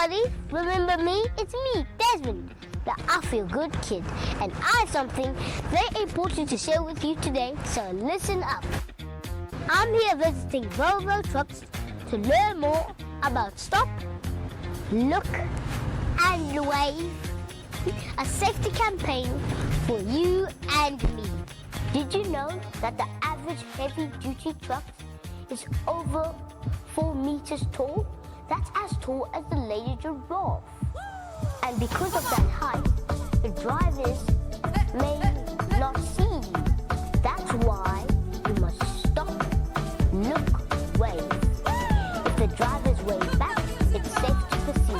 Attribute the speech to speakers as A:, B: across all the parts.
A: everybody, remember me? It's me, Desmond, the I Feel Good kid, and I have something very important to share with you today, so listen up. I'm here visiting Volvo Trucks to learn more about Stop, Look and Wave, a safety campaign for you and me. Did you know that the average heavy-duty truck is over 4 meters tall? That's as tall as the lady giraffe. And because of that height, the drivers may not see you. That's why you must stop, look, wave. If the drivers wave back, it's safe to proceed.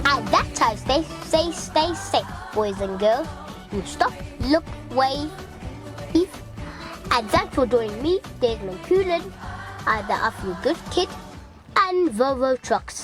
A: And that's how stay safe, boys and girls. You stop, look, wave, and that's for joining me, Desi Koolen, the I Feel Good kid, and Volvo Trucks